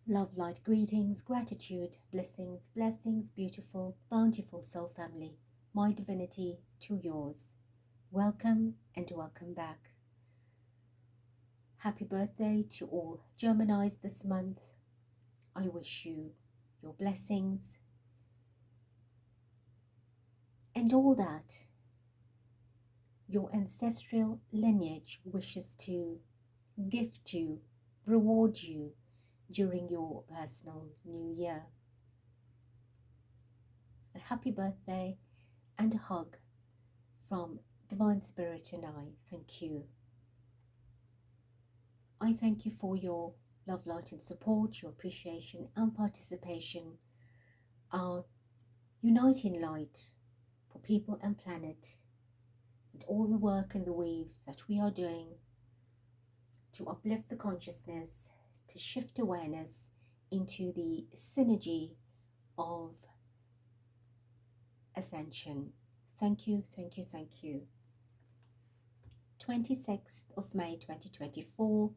Love, light, greetings, gratitude, blessings, blessings, beautiful, bountiful soul family, my divinity to yours. Welcome and welcome back. Happy birthday to all Geminis this month. I wish you your blessings and all that your ancestral lineage wishes to gift you, reward you during your personal new year. A happy birthday and a hug from Divine Spirit and I. Thank you. I thank you for your love, light and support, your appreciation and participation, our uniting light for people and planet, and all the work and the weave that we are doing to uplift the consciousness, to shift awareness into the synergy of ascension. Thank you, thank you, thank you. 26th of May 2024.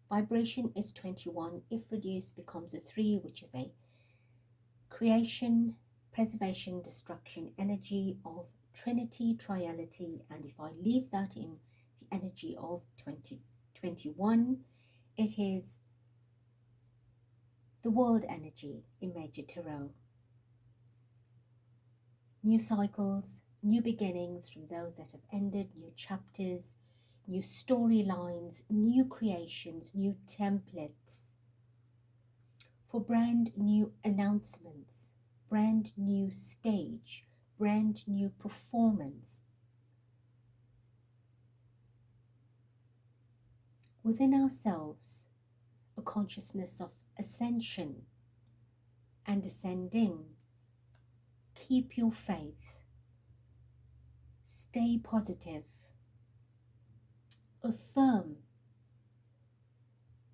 Vibration is 21. If reduced, becomes a 3, which is a creation, preservation, destruction energy of Trinity, Triality. And if I leave that in the energy of 2021, it is the world energy in Major Tarot. New cycles, new beginnings from those that have ended, new chapters, new storylines, new creations, new templates for brand new announcements, brand new stage, brand new performance. Within ourselves, a consciousness of ascension and ascending. Keep your faith. Stay positive. Affirm.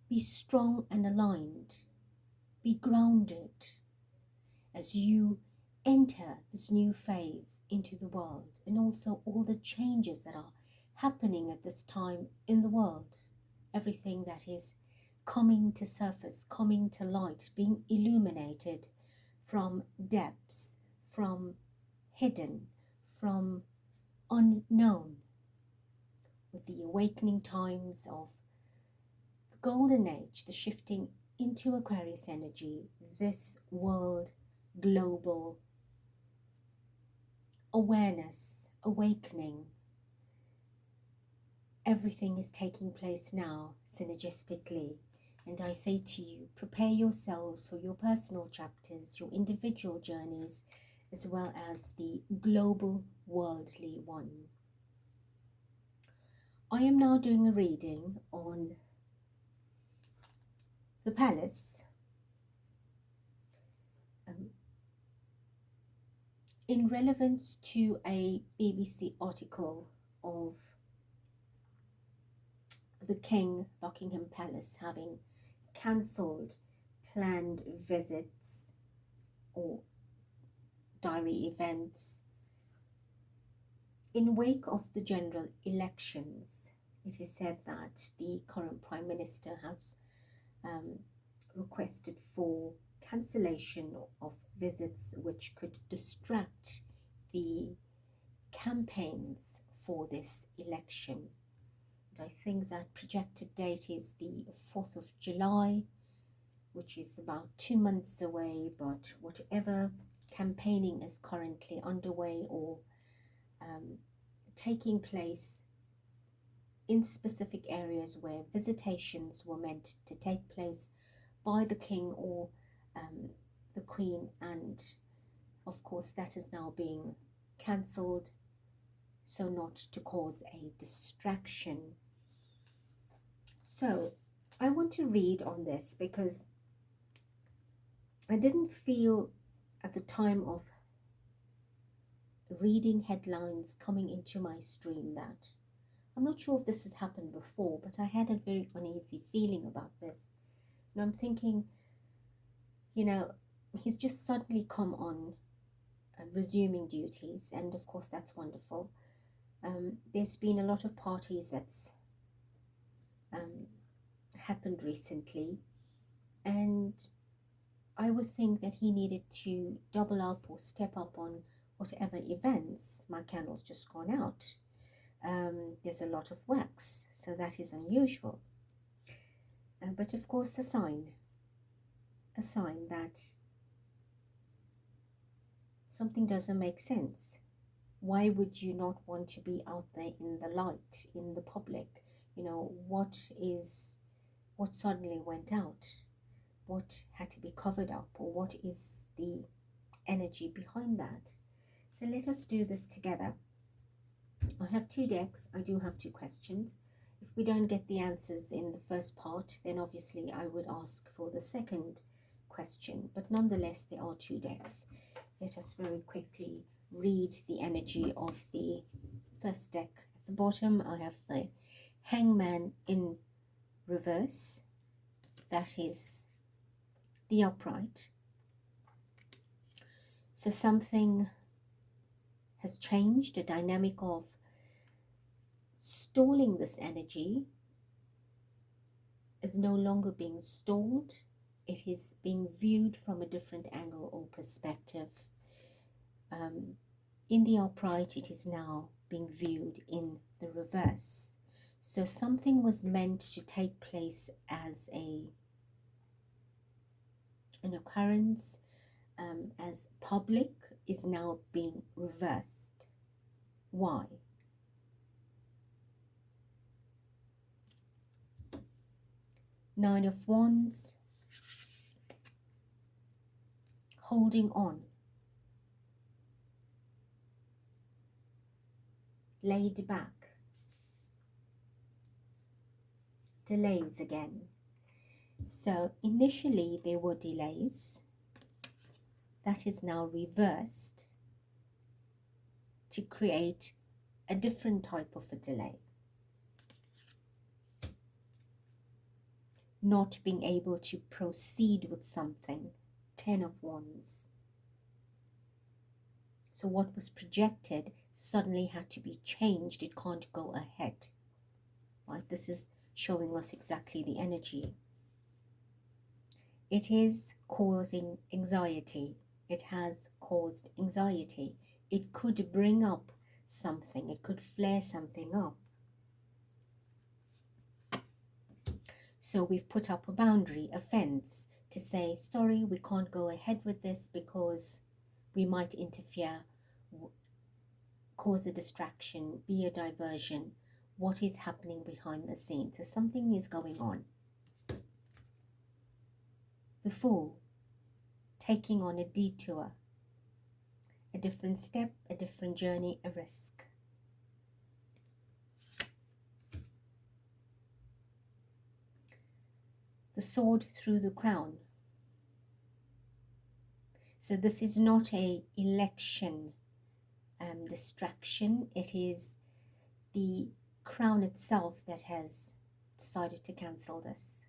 Be strong and aligned. Be grounded as you enter this new phase into the world, and also all the changes that are happening at this time in the world. Everything that is coming to surface, coming to light, being illuminated from depths, from hidden, from unknown, with the awakening times of the golden age, the shifting into Aquarius energy, this world global awareness, awakening. Everything is taking place now synergistically. And I say to you, prepare yourselves for your personal chapters, your individual journeys, as well as the global worldly one. I am now doing a reading on the palace in relevance to a BBC article of the King, Buckingham Palace, having cancelled planned visits or diary events in wake of the general elections. It is said that the current Prime Minister has requested for cancellation of visits which could distract the campaigns for this election. And I think that projected date is the 4th of July, which is about 2 months away, but whatever campaigning is currently underway or taking place in specific areas where visitations were meant to take place by the King or the Queen, and of course that is now being cancelled, so not to cause a distraction. So I want to read on this because I didn't feel at the time of reading headlines coming into my stream that, I'm not sure if this has happened before, but I had a very uneasy feeling about this. And I'm thinking, you know, he's just suddenly come on resuming duties, and of course that's wonderful. There's been a lot of parties that's happened recently, And I would think that he needed to double up or step up on whatever events. My candle's just gone out. There's a lot of wax, so that is unusual. But of course, a sign that something doesn't make sense. Why would you not want to be out there in the light, in the public? You know, what suddenly went out? What had to be covered up, or what is the energy behind that? So let us do this together. I have 2 decks. I do have 2 questions. If we don't get the answers in the first part, then obviously I would ask for the second question. But nonetheless, there are 2 decks. Let us very quickly read the energy of the first deck. At the bottom, I have the Hangman in reverse. That is the upright. So something has changed. The dynamic of stalling this energy is no longer being stalled. It is being viewed from a different angle or perspective. In the upright, it is now being viewed in the reverse. So something was meant to take place as an occurrence, as public, is now being reversed. Why? Nine of Wands, holding on, laid back, delays again. So initially there were delays. That is now reversed to create a different type of a delay. Not being able to proceed with something. 10 of Wands. So what was projected suddenly had to be changed. It can't go ahead. Right? This is showing us exactly the energy. It is causing anxiety. It has caused anxiety. It could bring up something. It could flare something up. So we've put up a boundary, a fence, to say, sorry, we can't go ahead with this because we might interfere, cause a distraction, be a diversion. What is happening behind the scenes? So something is going on. The Fool, taking on a detour, a different step, a different journey, a risk. The Sword through the crown. So this is not a election distraction. It is the crown itself that has decided to cancel this.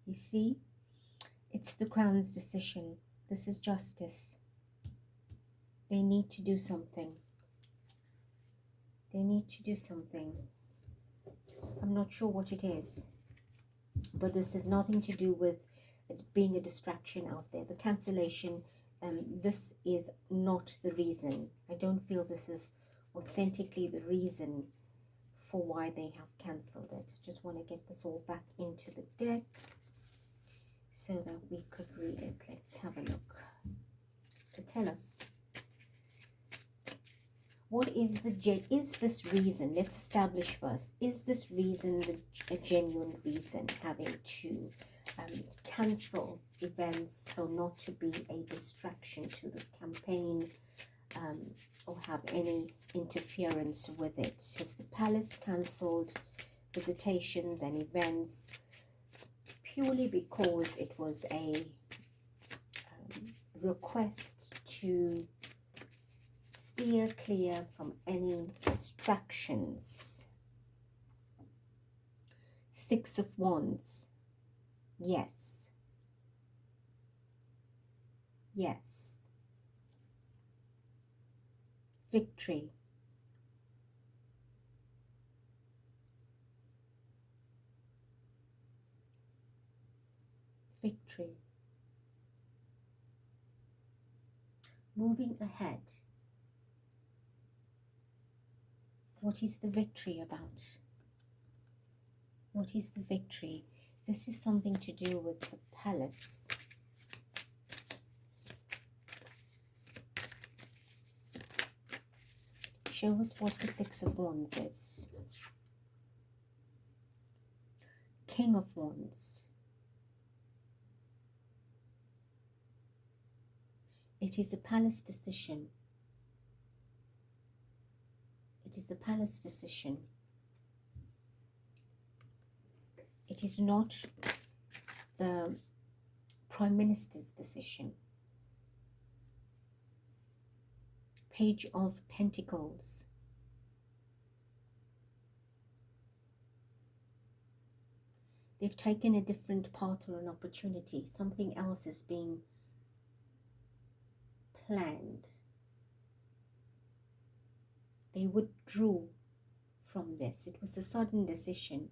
You see, it's the crown's decision. This is justice. They need to do something. They need to do something. I'm not sure what it is, but this has nothing to do with it being a distraction out there. The cancellation, this is not the reason. I don't feel this is authentically the reason for why they have cancelled it. Just want to get this all back into the deck so that we could read it. Let's have a look. So tell us, what is this reason? Let's establish first, is this reason a genuine reason, having to cancel events, so not to be a distraction to the campaign, or have any interference with it? Has the palace cancelled visitations and events purely because it was a request to steer clear from any distractions? 6 of Wands. Yes. Yes. Victory. Victory. Moving ahead. What is the victory about? What is the victory? This is something to do with the palace. Show us what the Six of Wands is. King of Wands. It is a palace decision. It is a palace decision. It is not the Prime Minister's decision. Page of Pentacles. They've taken a different path or an opportunity. Something else is being planned. They withdrew from this. It was a sudden decision.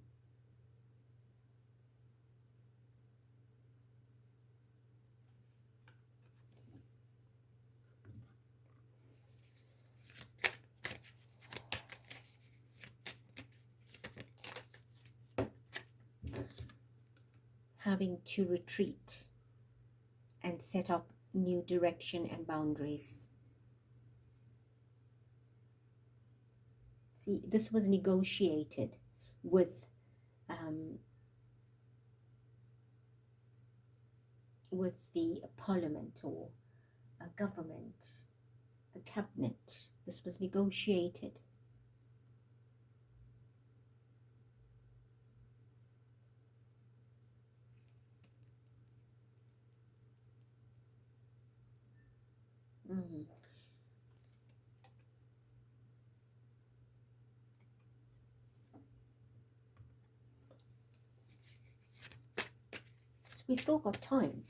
Having to retreat and set up new direction and boundaries. See, this was negotiated with the parliament or a government, the cabinet. This was negotiated. So we still got time.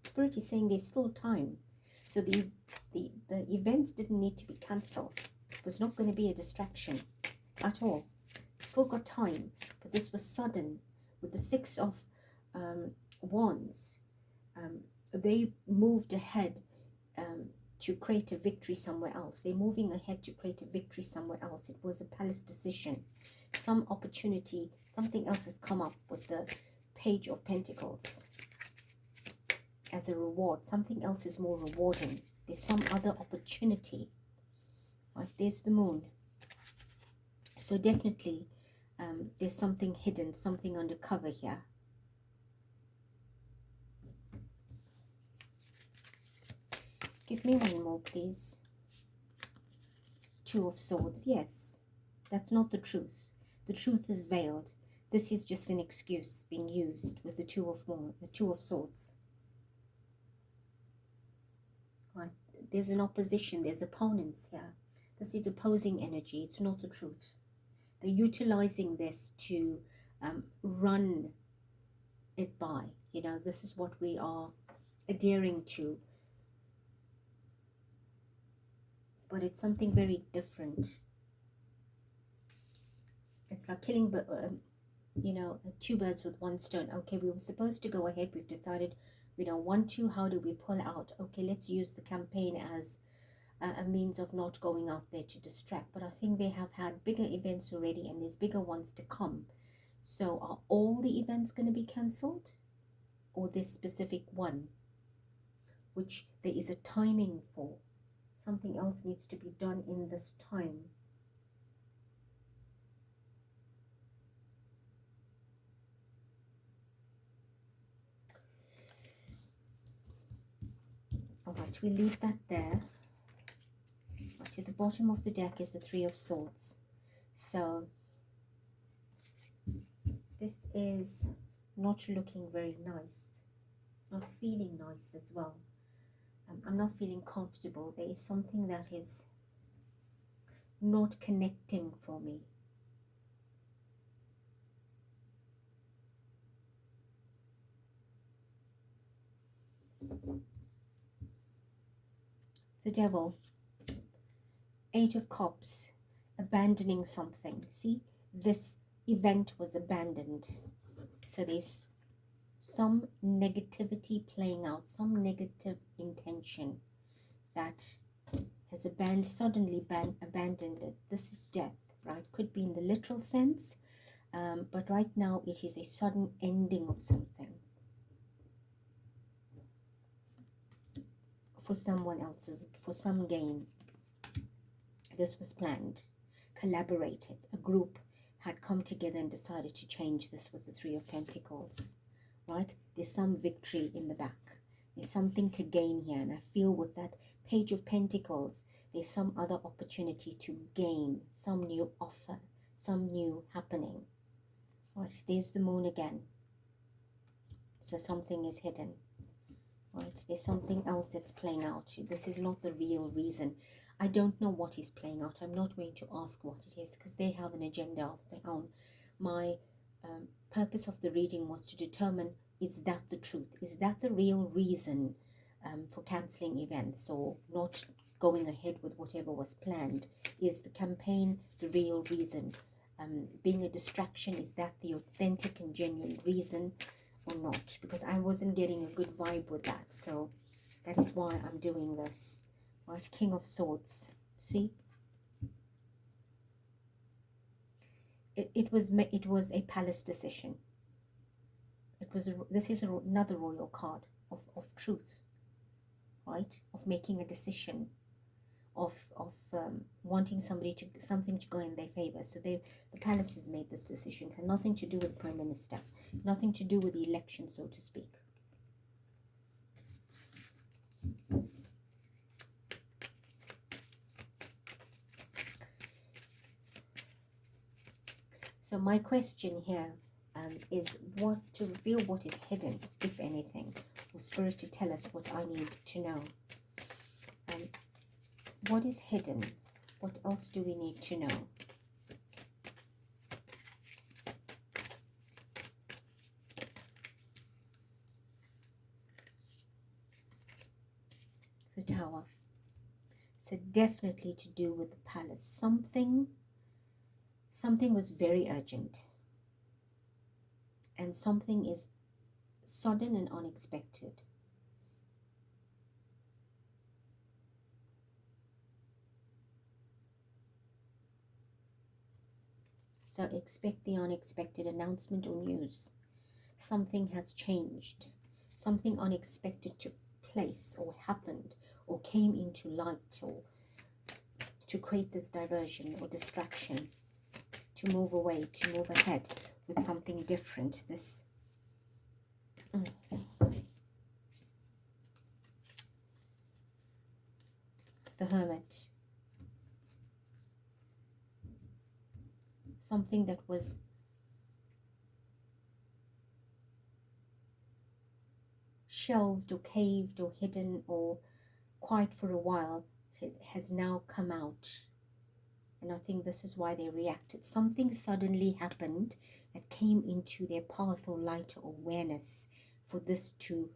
Spirit is saying there's still time. So the events didn't need to be cancelled. It was not going to be a distraction at all. Still got time, but this was sudden. With the Six of Wands, they moved ahead to create a victory somewhere else. They're moving ahead to create a victory somewhere else. It was a palace decision. Some opportunity, something else has come up with the Page of Pentacles as a reward. Something else is more rewarding. There's some other opportunity. Right, there's the Moon. So definitely there's something hidden, something undercover here. Give me one more, please. Two of Swords. Yes, that's not the truth. The truth is veiled. This is just an excuse being used with the Two of Swords. Right. There's an opposition. There's opponents here. This is opposing energy. It's not the truth. They're utilizing this to run it by. You know, this is what we are adhering to. But it's something very different. It's like killing, you know, two birds with one stone. Okay, we were supposed to go ahead. We've decided we don't want to. How do we pull out? Okay, let's use the campaign as a means of not going out there to distract. But I think they have had bigger events already, and there's bigger ones to come. So are all the events going to be cancelled? Or this specific one, which there is a timing for? Something else needs to be done in this time. All right, we leave that there. Right, at the bottom of the deck is the Three of Swords. So this is not looking very nice, not feeling nice as well. I'm not feeling comfortable. There is something that is not connecting for me. The Devil, Eight of Cups, abandoning something. See, this event was abandoned. So there's some negativity playing out, some negative intention that has suddenly abandoned it. This is death, right? Could be in the literal sense, but right now it is a sudden ending of something for someone else's, for some gain. This was planned, collaborated. A group had come together and decided to change this with the Three of Pentacles, right? There's some victory in the back. There's something to gain here, and I feel with that Page of Pentacles, there's some other opportunity to gain, some new offer, some new happening. Right, there's the Moon again. So something is hidden. Right, there's something else that's playing out. This is not the real reason. I don't know what is playing out. I'm not going to ask what it is because they have an agenda of their own. My purpose of the reading was to determine, is that the truth? Is that the real reason for cancelling events or not going ahead with whatever was planned? Is the campaign the real reason? Being a distraction, is that the authentic and genuine reason or not? Because I wasn't getting a good vibe with that. So that is why I'm doing this. Right, King of Swords. See? It was a palace decision. This is another royal card of truth, right? Of making a decision, of wanting something to go in their favor. So the palace has made this decision. It had nothing to do with the Prime Minister, nothing to do with the election, so to speak. So my question here is to reveal what is hidden, if anything, or Spirit to tell us what I need to know. What is hidden? What else do we need to know? The Tower. So definitely to do with the palace. Something was very urgent. And something is sudden and unexpected. So expect the unexpected announcement or news. Something has changed. Something unexpected took place or happened or came into light, or to create this diversion or distraction, to move away, to move ahead with something different. This the Hermit. Something that was shelved or caved or hidden or quiet for a while has now come out. And I think this is why they reacted. Something suddenly happened that came into their path or light or awareness for this to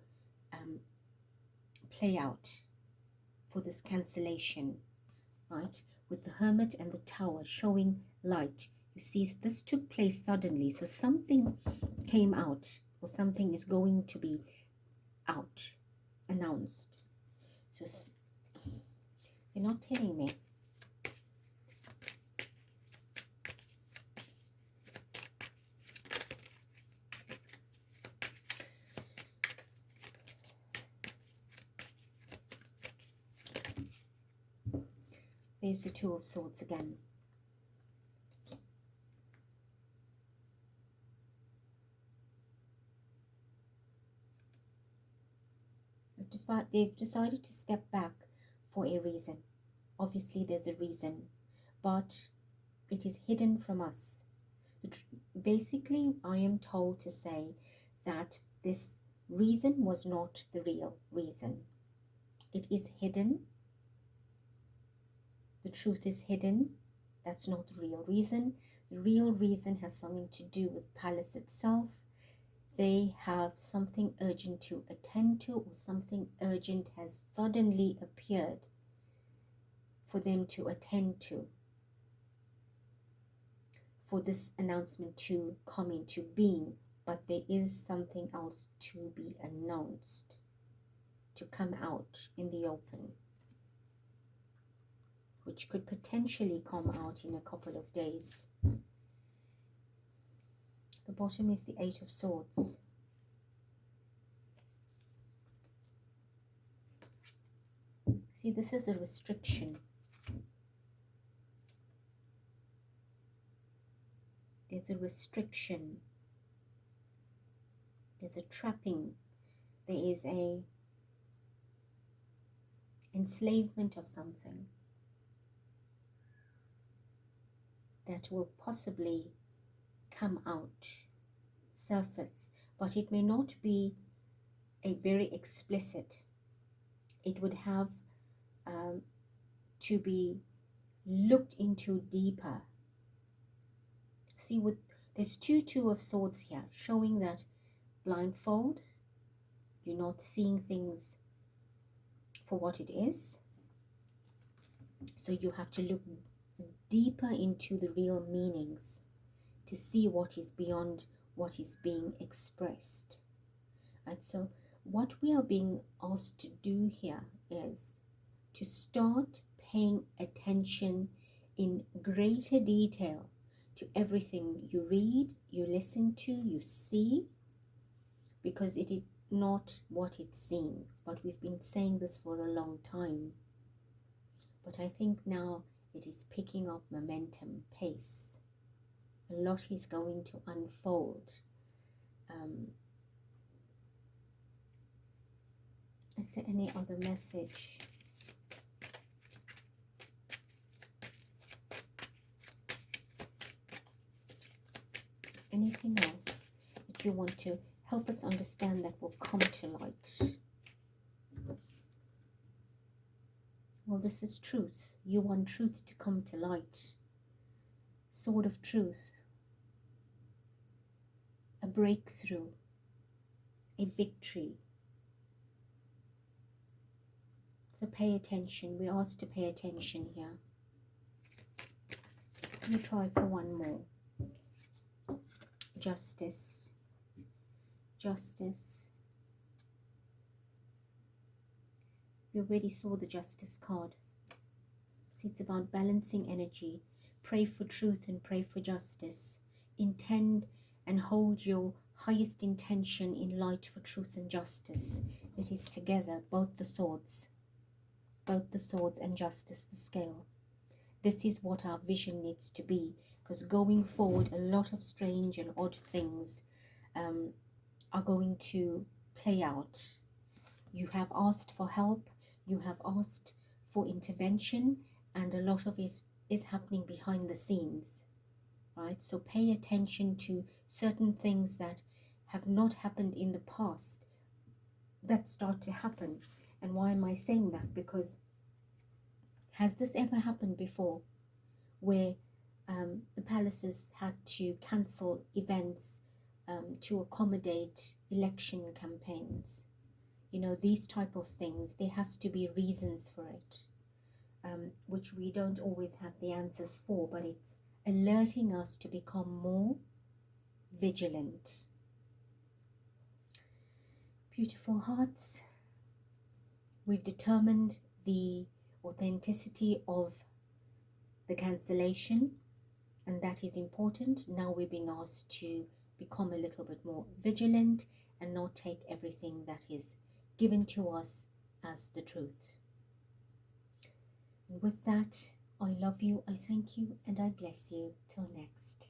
play out, for this cancellation, right? With the Hermit and the Tower showing light. You see, this took place suddenly. So something came out, or something is going to be out, announced. So they're not telling me. There's the Two of Swords again. They've decided to step back for a reason. Obviously, there's a reason, but it is hidden from us. Basically, I am told to say that this reason was not the real reason. It is hidden. The truth is hidden. That's not the real reason. The real reason has something to do with Palace itself. They have something urgent to attend to, or something urgent has suddenly appeared for them to attend to, for this announcement to come into being, but there is something else to be announced, to come out in the open, which could potentially come out in a couple of days. The bottom is the Eight of Swords. See, this is a restriction. There's a restriction. There's a trapping. There is a enslavement of something that will possibly come out, surface, but it may not be a very explicit. It would have to be looked into deeper. See, there's two of Swords here, showing that blindfold, you're not seeing things for what it is. So you have to look deeper into the real meanings to see what is beyond what is being expressed. And so what we are being asked to do here is to start paying attention in greater detail to everything you read, you listen to, you see, because it is not what it seems. But we've been saying this for a long time. But I think now it is picking up momentum, pace. A lot is going to unfold. Is there any other message? Anything else that you want to help us understand that will come to light? Well, this is truth. You want truth to come to light. Sword of truth. A breakthrough. A victory. So pay attention. We're asked to pay attention here. Let me try for one more. Justice. Justice. We already saw the Justice card. See, it's about balancing energy. Pray for truth and pray for justice. Intend and hold your highest intention in light for truth and justice. It is together, both the swords. Both the swords and justice, the scale. This is what our vision needs to be, because going forward, a lot of strange and odd things are going to play out. You have asked for help, you have asked for intervention, and a lot of it is happening behind the scenes, right? So pay attention to certain things that have not happened in the past that start to happen. And why am I saying that? Because has this ever happened before, where the palaces had to cancel events to accommodate election campaigns? You know, these type of things, there has to be reasons for it, which we don't always have the answers for, but it's alerting us to become more vigilant. Beautiful hearts, we've determined the authenticity of the cancellation, and that is important. Now we're being asked to become a little bit more vigilant and not take everything that is given to us as the truth. And with that, I love you, I thank you, and I bless you. Till next.